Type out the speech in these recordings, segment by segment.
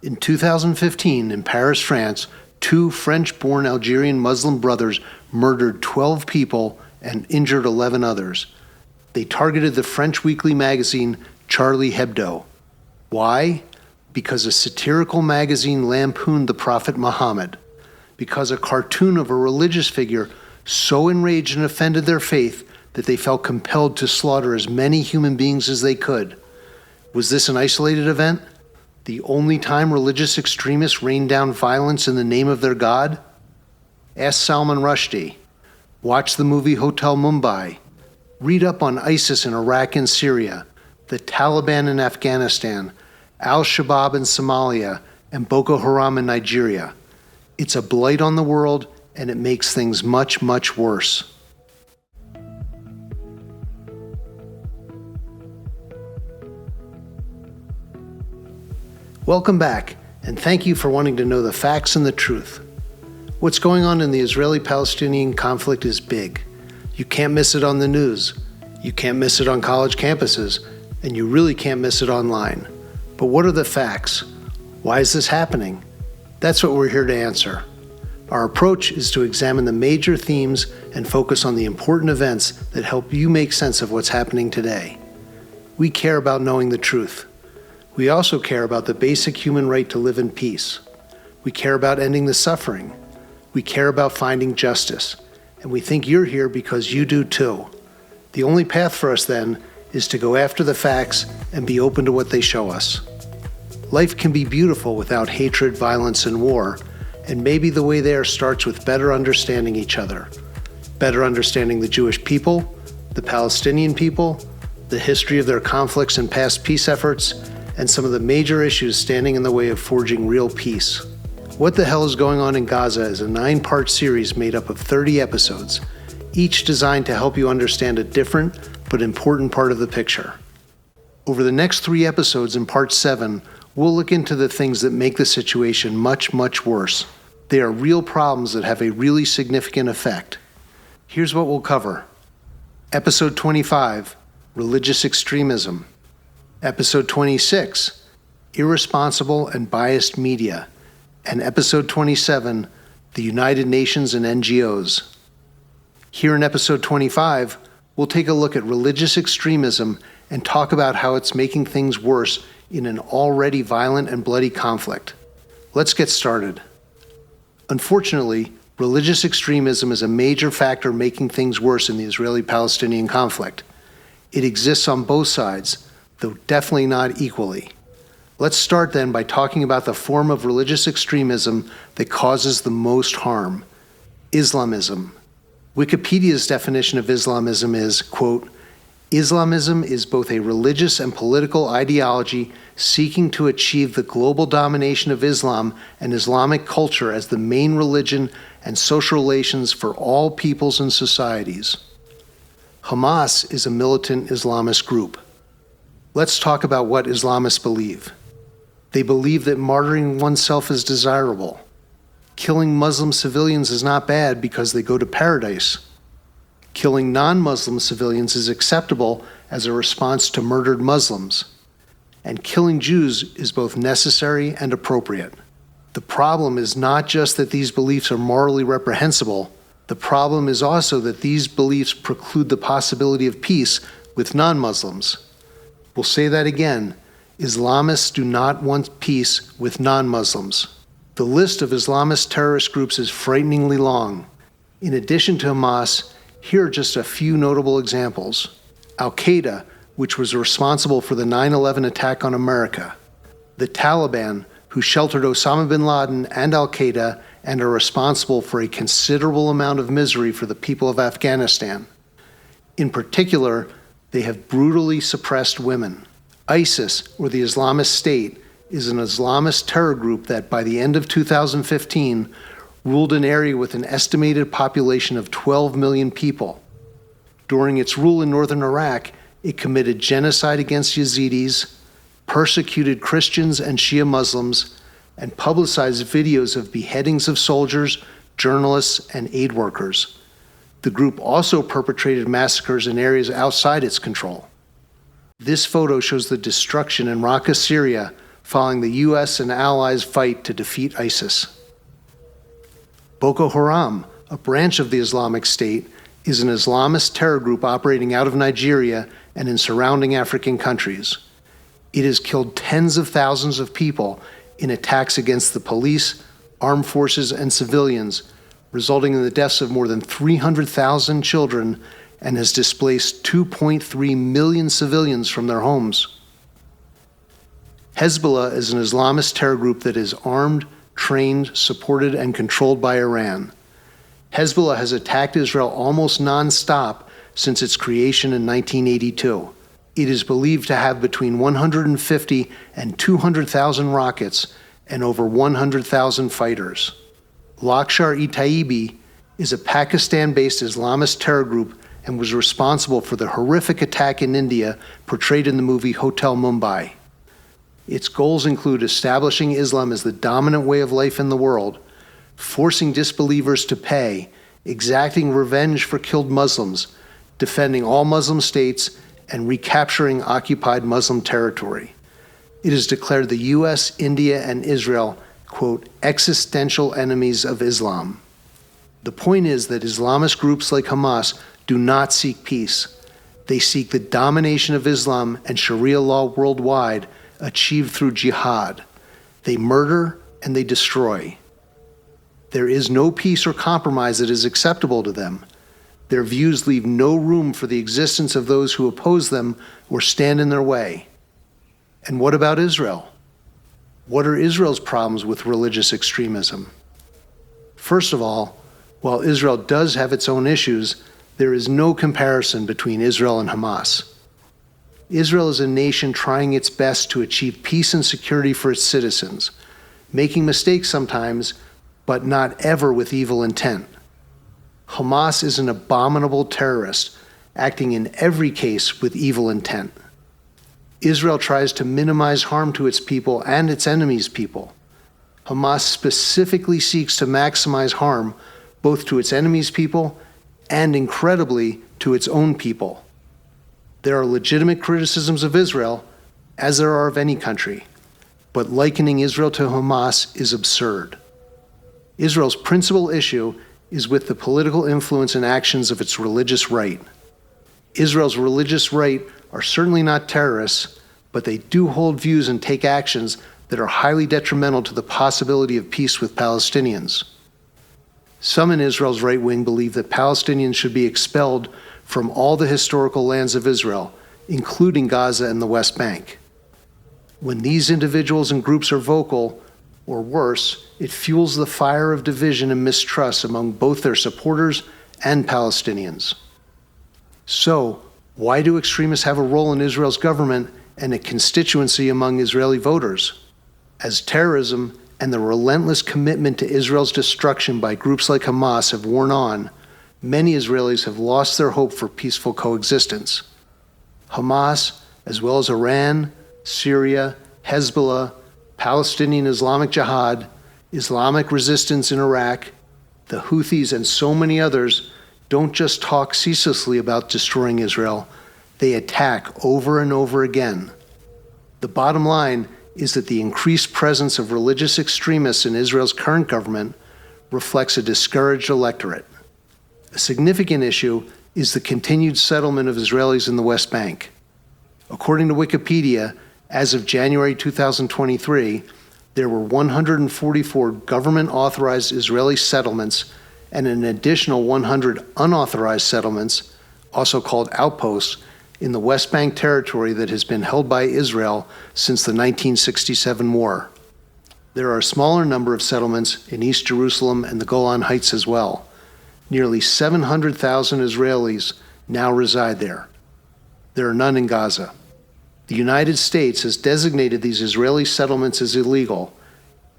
In 2015, in Paris, France, two French-born Algerian Muslim brothers murdered 12 people and injured 11 others. They targeted the French weekly magazine Charlie Hebdo. Why? Because a satirical magazine lampooned the Prophet Muhammad. Because a cartoon of a religious figure so enraged and offended their faith that they felt compelled to slaughter as many human beings as they could. Was this an isolated event? The only time religious extremists rained down violence in the name of their God? Ask Salman Rushdie. Watch the movie Hotel Mumbai. Read up on ISIS in Iraq and Syria, the Taliban in Afghanistan, Al-Shabaab in Somalia, and Boko Haram in Nigeria. It's a blight on the world, and it makes things much, much worse. Welcome back, and thank you for wanting to know the facts and the truth. What's going on in the Israeli-Palestinian conflict is big. You can't miss it on the news. You can't miss it on college campuses, and you really can't miss it online. But what are the facts? Why is this happening? That's what we're here to answer. Our approach is to examine the major themes and focus on the important events that help you make sense of what's happening today. We care about knowing the truth. We also care about the basic human right to live in peace. We care about ending the suffering. We care about finding justice. And we think you're here because you do too. The only path for us then is to go after the facts and be open to what they show us. Life can be beautiful without hatred, violence, and war, and maybe the way there starts with better understanding each other. Better understanding the Jewish people, the Palestinian people, the history of their conflicts and past peace efforts, and some of the major issues standing in the way of forging real peace. What the Hell is Going On in Gaza is a 9-part series made up of 30 episodes, each designed to help you understand a different but important part of the picture. Over the next 3 episodes in Part 7, we'll look into the things that make the situation much, much worse. They are real problems that have a really significant effect. Here's what we'll cover. Episode 25, Religious Extremism. Episode 26, Irresponsible and Biased Media. And Episode 27, The United Nations and NGOs. Here in Episode 25, we'll take a look at religious extremism and talk about how it's making things worse in an already violent and bloody conflict. Let's get started. Unfortunately, religious extremism is a major factor making things worse in the Israeli-Palestinian conflict. It exists on both sides, though definitely not equally. Let's start then by talking about the form of religious extremism that causes the most harm: Islamism. Wikipedia's definition of Islamism is, quote, Islamism is both a religious and political ideology seeking to achieve the global domination of Islam and Islamic culture as the main religion and social relations for all peoples and societies. Hamas is a militant Islamist group. Let's talk about what Islamists believe. They believe that martyring oneself is desirable. Killing Muslim civilians is not bad because they go to paradise. Killing non-Muslim civilians is acceptable as a response to murdered Muslims. And killing Jews is both necessary and appropriate. The problem is not just that these beliefs are morally reprehensible. The problem is also that these beliefs preclude the possibility of peace with non-Muslims. We'll say that again. Islamists do not want peace with non-Muslims. The list of Islamist terrorist groups is frighteningly long. In addition to Hamas, here are just a few notable examples. Al-Qaeda, which was responsible for the 9/11 attack on America. The Taliban, who sheltered Osama bin Laden and Al-Qaeda and are responsible for a considerable amount of misery for the people of Afghanistan. In particular, they have brutally suppressed women. ISIS, or the Islamist State, is an Islamist terror group that by the end of 2015 ruled an area with an estimated population of 12 million people. During its rule in northern Iraq, it committed genocide against Yazidis, persecuted Christians and Shia Muslims, and publicized videos of beheadings of soldiers, journalists, and aid workers. The group also perpetrated massacres in areas outside its control. This photo shows the destruction in Raqqa, Syria, following the U.S. and allies' fight to defeat ISIS. Boko Haram, a branch of the Islamic State, is an Islamist terror group operating out of Nigeria and in surrounding African countries. It has killed tens of thousands of people in attacks against the police, armed forces, and civilians, resulting in the deaths of more than 300,000 children, and has displaced 2.3 million civilians from their homes. Hezbollah is an Islamist terror group that is armed, trained, supported, and controlled by Iran. Hezbollah has attacked Israel almost non-stop since its creation in 1982. It is believed to have between 150 and 200,000 rockets and over 100,000 fighters. Lashkar-e-Taiba is a Pakistan-based Islamist terror group and was responsible for the horrific attack in India portrayed in the movie Hotel Mumbai. Its goals include establishing Islam as the dominant way of life in the world, forcing disbelievers to pay, exacting revenge for killed Muslims, defending all Muslim states, and recapturing occupied Muslim territory. It has declared the U.S., India, and Israel, quote, existential enemies of Islam. The point is that Islamist groups like Hamas do not seek peace. They seek the domination of Islam and Sharia law worldwide, achieved through jihad. They murder and they destroy. There is no peace or compromise that is acceptable to them. Their views leave no room for the existence of those who oppose them or stand in their way. And what about Israel? What are Israel's problems with religious extremism? First of all, while Israel does have its own issues, there is no comparison between Israel and Hamas. Israel is a nation trying its best to achieve peace and security for its citizens, making mistakes sometimes, but not ever with evil intent. Hamas is an abominable terrorist, acting in every case with evil intent. Israel tries to minimize harm to its people and its enemies' people. Hamas specifically seeks to maximize harm both to its enemies' people and, incredibly, to its own people. There are legitimate criticisms of Israel, as there are of any country, but likening Israel to Hamas is absurd. Israel's principal issue is with the political influence and actions of its religious right. Israel's religious right are certainly not terrorists, but they do hold views and take actions that are highly detrimental to the possibility of peace with Palestinians. Some in Israel's right wing believe that Palestinians should be expelled from all the historical lands of Israel, including Gaza and the West Bank. When these individuals and groups are vocal, or worse, it fuels the fire of division and mistrust among both their supporters and Palestinians. So, why do extremists have a role in Israel's government and a constituency among Israeli voters? As terrorism and the relentless commitment to Israel's destruction by groups like Hamas have worn on, many Israelis have lost their hope for peaceful coexistence. Hamas, as well as Iran, Syria, Hezbollah, Palestinian Islamic Jihad, Islamic resistance in Iraq, the Houthis, and so many others don't just talk ceaselessly about destroying Israel, they attack over and over again. The bottom line is that the increased presence of religious extremists in Israel's current government reflects a discouraged electorate. A significant issue is the continued settlement of Israelis in the West Bank. According to Wikipedia, as of January 2023, there were 144 government-authorized Israeli settlements and an additional 100 unauthorized settlements, also called outposts, in the West Bank territory that has been held by Israel since the 1967 war. There are a smaller number of settlements in East Jerusalem and the Golan Heights as well. Nearly 700,000 Israelis now reside there. There are none in Gaza. The United States has designated these Israeli settlements as illegal,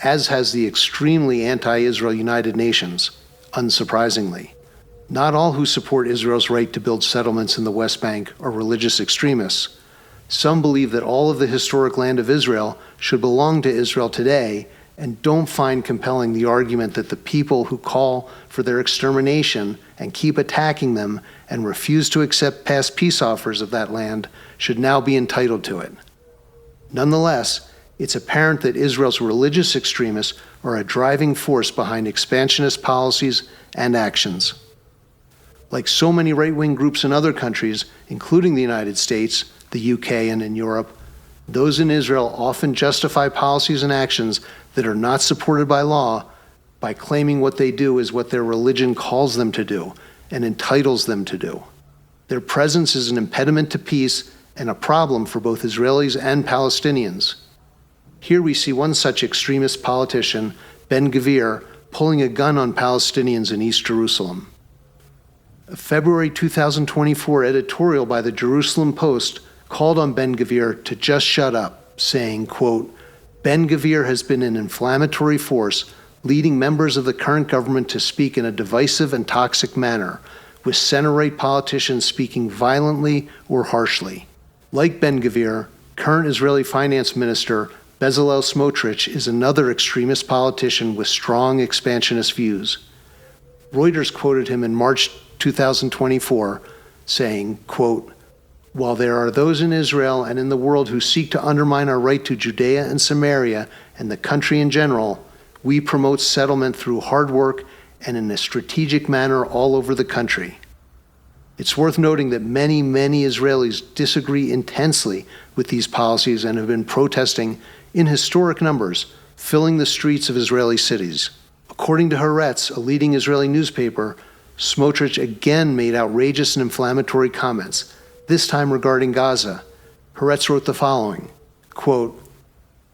as has the extremely anti-Israel United Nations, unsurprisingly. Not all who support Israel's right to build settlements in the West Bank are religious extremists. Some believe that all of the historic land of Israel should belong to Israel today and don't find compelling the argument that the people who call for their extermination and keep attacking them and refuse to accept past peace offers of that land should now be entitled to it. Nonetheless, it's apparent that Israel's religious extremists are a driving force behind expansionist policies and actions. Like so many right-wing groups in other countries, including the United States, the UK, and in Europe, those in Israel often justify policies and actions that are not supported by law by claiming what they do is what their religion calls them to do and entitles them to do. Their presence is an impediment to peace and a problem for both Israelis and Palestinians. Here we see one such extremist politician, Ben-Gvir, pulling a gun on Palestinians in East Jerusalem. A February 2024 editorial by the Jerusalem Post called on Ben-Gvir to just shut up, saying, quote, Ben-Gvir has been an inflammatory force, leading members of the current government to speak in a divisive and toxic manner, with center-right politicians speaking violently or harshly. Like Ben-Gvir, current Israeli Finance Minister Bezalel Smotrich is another extremist politician with strong expansionist views. Reuters quoted him in March 2024, saying, quote, while there are those in Israel and in the world who seek to undermine our right to Judea and Samaria and the country in general, we promote settlement through hard work and in a strategic manner all over the country. It's worth noting that many Israelis disagree intensely with these policies and have been protesting in historic numbers, filling the streets of Israeli cities. According to Haaretz, a leading Israeli newspaper, Smotrich again made outrageous and inflammatory comments, this time regarding Gaza. Haaretz wrote the following, quote,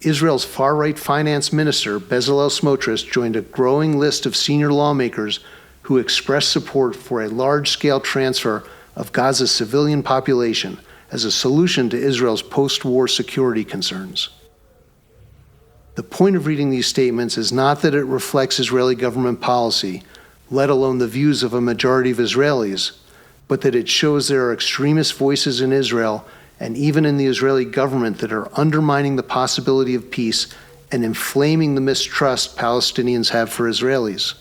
Israel's far-right finance minister, Bezalel Smotrich, joined a growing list of senior lawmakers who expressed support for a large-scale transfer of Gaza's civilian population as a solution to Israel's post-war security concerns. The point of reading these statements is not that it reflects Israeli government policy, let alone the views of a majority of Israelis, but that it shows there are extremist voices in Israel and even in the Israeli government that are undermining the possibility of peace and inflaming the mistrust Palestinians have for Israelis.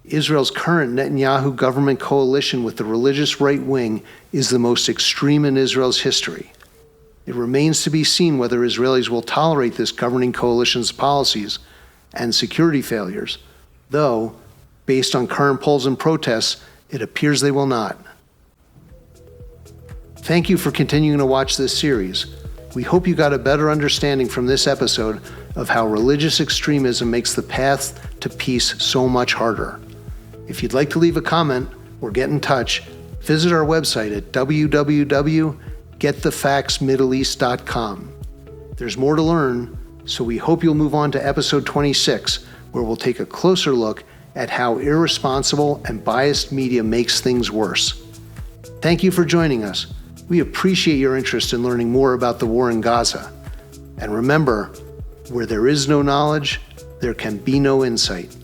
Israel's current Netanyahu government coalition with the religious right wing is the most extreme in Israel's history. It remains to be seen whether Israelis will tolerate this governing coalition's policies and security failures, though, based on current polls and protests, it appears they will not. Thank you for continuing to watch this series. We hope you got a better understanding from this episode of how religious extremism makes the path to peace so much harder. If you'd like to leave a comment or get in touch, visit our website at www.getthefactsmiddleeast.com. There's more to learn, so we hope you'll move on to episode 26, where we'll take a closer look at how irresponsible and biased media makes things worse. Thank you for joining us. We appreciate your interest in learning more about the war in Gaza. And remember, where there is no knowledge, there can be no insight.